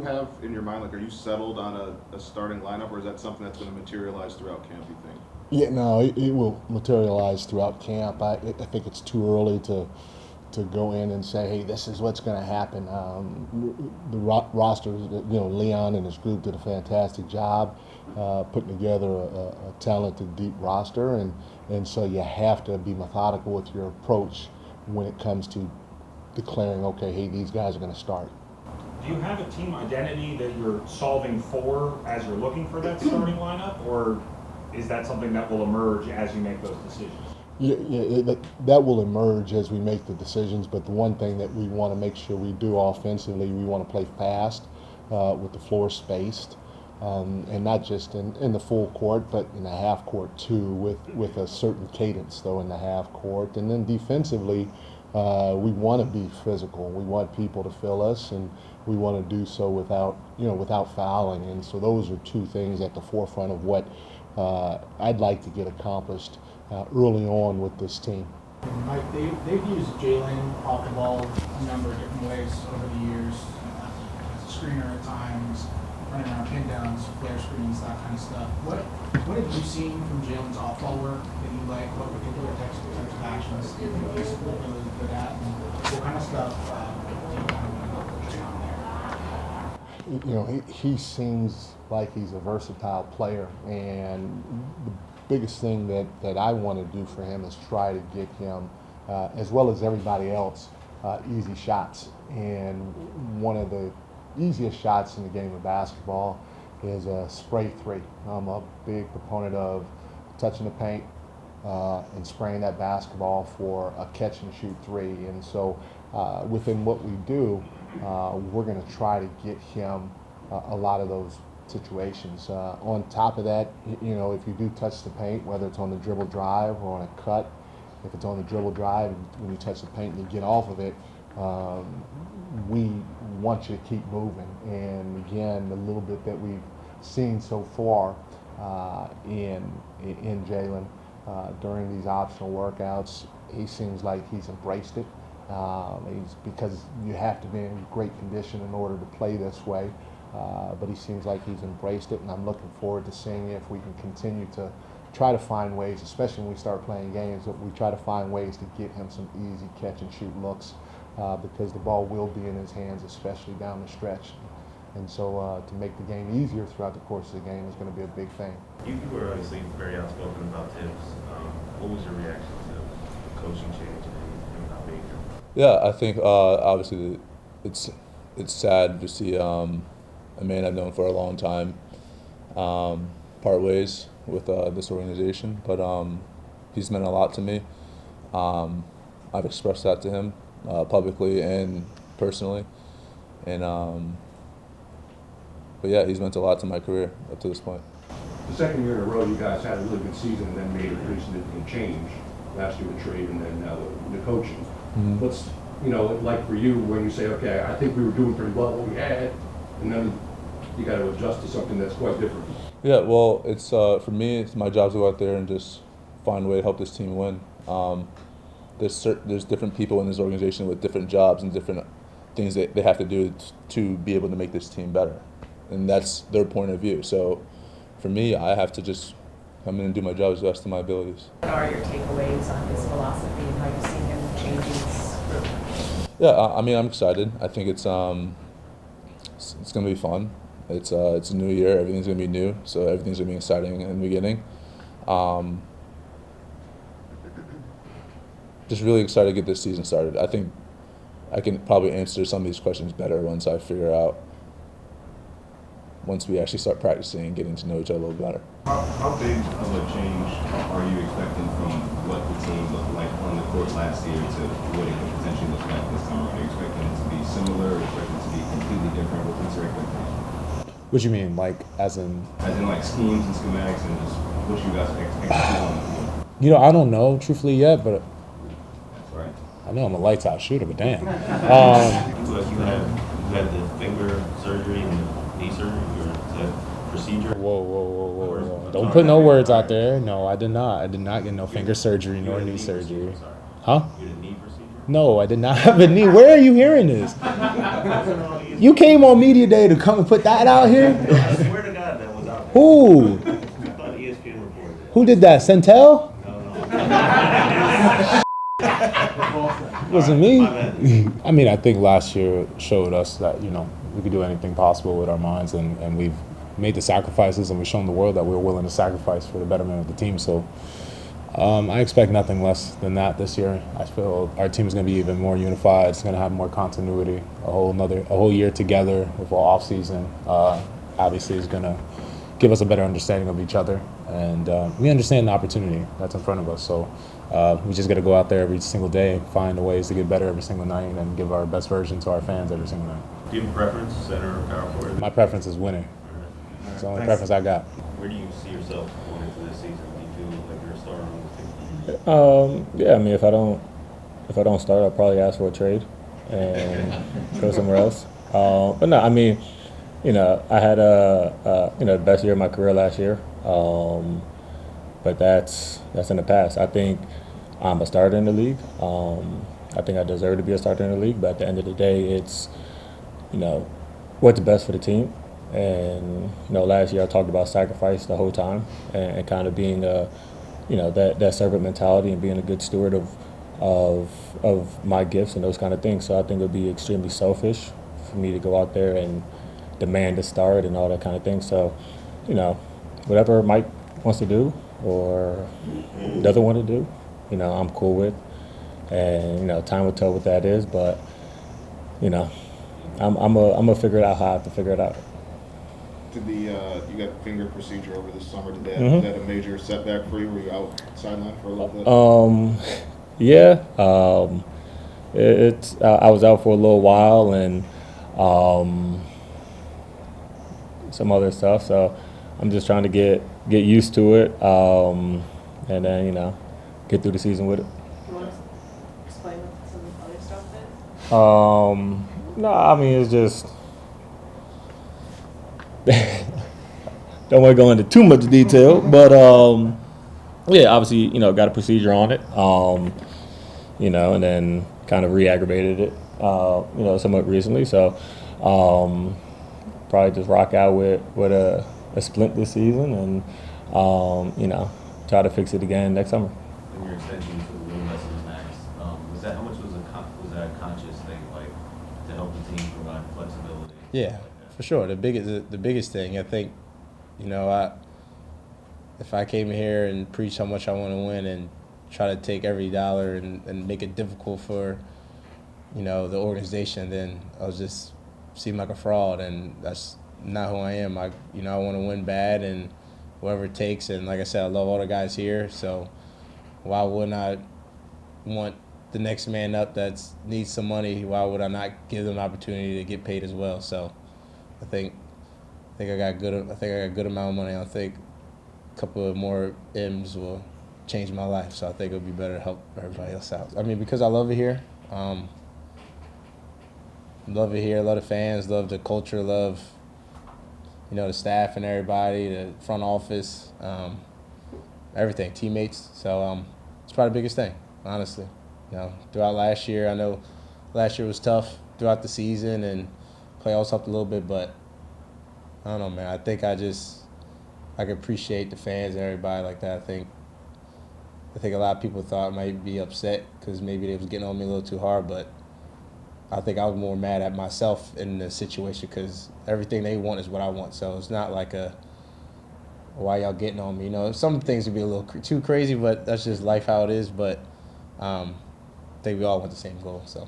have in your mind, like, are you settled on a starting lineup, or is that something that's going to materialize throughout camp, you think? Yeah, no, it will materialize throughout camp. I think it's too early to go in and say, hey, this is what's going to happen. The roster, Leon and his group did a fantastic job putting together a talented, deep roster, and so you have to be methodical with your approach when it comes to declaring, okay, hey, these guys are going to start. Do you have a team identity that you're solving for as you're looking for that starting lineup, or is that something that will emerge as you make those decisions? That will emerge as we make the decisions, but the one thing that we want to make sure we do offensively, we want to play fast with the floor spaced, and not just in the full court, but in the half court too, with a certain cadence though in the half court. And then defensively, we want to be physical. We want people to fill us, and we want to do so without fouling. And so those are two things at the forefront of what I'd like to get accomplished early on with this team. Mike, they've used Jalen off the ball a number of different ways over the years, as a screener at times, running around pin downs, flare screens, that kind of stuff. What have you seen from Jalen's off-ball work that you like? What particular types of actions do you think he's really good at? And what kind of stuff do you kind of want to push down there? He seems like he's a versatile player, and the biggest thing that I want to do for him is try to get him, as well as everybody else, easy shots. And one of the easiest shots in the game of basketball is a spray three. I'm a big proponent of touching the paint and spraying that basketball for a catch and shoot three. And so within what we do, we're going to try to get him a lot of those situations. On top of that, if you do touch the paint, whether it's on the dribble drive or on a cut, if it's on the dribble drive, when you touch the paint and you get off of it, we want you to keep moving. And again, the little bit that we've seen so far in Jalen during these optional workouts, he seems like he's embraced it. Because you have to be in great condition in order to play this way. But he seems like he's embraced it, and I'm looking forward to seeing if we can continue to try to find ways, especially when we start playing games, that we try to find ways to get him some easy catch and shoot looks, because the ball will be in his hands, especially down the stretch. And so to make the game easier throughout the course of the game is going to be a big thing. You were obviously very outspoken about Tibbs. What was your reaction to the coaching change and not being here? Yeah, I think obviously it's sad to see a man I've known for a long time part ways with this organization, but he's meant a lot to me. I've expressed that to him publicly and personally, and but yeah, he's meant a lot to my career up to this point. The second year in a row, you guys had a really good season and then made a pretty significant change. Last year with trade and then now the coaching. Mm-hmm. What's like for you when you say, okay, I think we were doing pretty well what we had, and then you got to adjust to something that's quite different? Yeah, well, it's for me, it's my job to go out there and just find a way to help this team win. There's different people in this organization with different jobs and different things that they have to do to be able to make this team better, and that's their point of view. So for me, I have to just come in and do my job as best of my abilities. What are your takeaways on his philosophy and how you see him changing his group? Yeah, I mean, I'm excited. I think it's going to be fun. It's a new year. Everything's going to be new, so everything's going to be exciting in the beginning. Just really excited to get this season started. I think I can probably answer some of these questions better once we actually start practicing and getting to know each other a little better. How big of a change are you expecting from what the team looked like on the court last year to what it could potentially look like this time? Are you expecting it to be similar? Are you expecting it to be completely different? What's your expectation? What do you mean, like as in like schemes and schematics and just what you guys expect on the field? I don't know truthfully yet, but That's right. I know I'm a lights out shooter, but damn. But you had the finger surgery and the knee surgery, or the procedure. Whoa. Don't put no words out there. No, I did not. I did not get no finger surgery nor knee surgery. Sorry. Huh? You had a knee procedure? No, I did not have a knee. Where are you hearing this? You came on media day to come and put that out here? I swear to God that was out there. Who? I thought ESPN reported it. Who did that? Centel? No. Wasn't me. My bad. I mean, I think last year showed us that, we could do anything possible with our minds, and we've made the sacrifices, and we've shown the world that we're willing to sacrifice for the betterment of the team. So I expect nothing less than that this year. I feel our team is going to be even more unified. It's going to have more continuity. A whole year together with our off season obviously is going to give us a better understanding of each other, and we understand the opportunity that's in front of us. So we just got to go out there every single day, find the ways to get better every single night, and give our best version to our fans every single night. Do you have a preference, center or power forward? My preference is winning. It's the only preference I got. Where do you see yourself going into this season? Do you feel like you're a star on this team? Yeah, I mean, if I don't start, I'll probably ask for a trade and go somewhere else. But no, I mean, I had the best year of my career last year. But that's in the past. I think I'm a starter in the league. I think I deserve to be a starter in the league. But at the end of the day, it's what's best for the team. And last year I talked about sacrifice the whole time, and kind of being that servant mentality and being a good steward of my gifts and those kind of things. So I think it would be extremely selfish for me to go out there and demand a start and all that kind of thing. So whatever Mike wants to do or doesn't want to do, I'm cool with. And time will tell what that is, but I'm gonna figure it out how I have to figure it out. Did you got finger procedure over the summer? Did that, Mhm. was that a major setback for you? Were you out sideline for a little bit? Yeah. I was out for a little while and some other stuff. So I'm just trying to get used to it, and then get through the season with it. You want to explain what some other stuff is? No, I mean, it's just don't want to go into too much detail, but yeah, obviously, got a procedure on it, and then kind of re-aggravated it, somewhat recently. So probably just rock out with a splint this season, and try to fix it again next summer. In your extension to the little less than max, how much was that a conscious thing, like to help the team provide flexibility? Yeah, for sure. The biggest thing, I think, if I came here and preach how much I want to win and try to take every dollar and make it difficult for, the organization, then I'll just seem like a fraud, and that's not who I am. I want to win bad and whatever it takes. And like I said, I love all the guys here, so why wouldn't I want the next man up that needs some money? Why would I not give them an opportunity to get paid as well? So I think I got a good amount of money. I think a couple of more M's will change my life. So I think it'll be better to help everybody else out. I mean, because I love it here. Love it here. Love the fans. Love the culture. Love the staff and everybody, the front office, everything, teammates. So it's probably the biggest thing, honestly. Throughout last year, I know last year was tough throughout the season and playoffs helped a little bit, but I don't know, man. I think I can appreciate the fans and everybody like that. I think a lot of people thought I might be upset because maybe they was getting on me a little too hard, but I think I was more mad at myself in the situation because everything they want is what I want. So it's not like why y'all getting on me. Some things would be a little too crazy, but that's just life how it is. But I think we all want the same goal, so.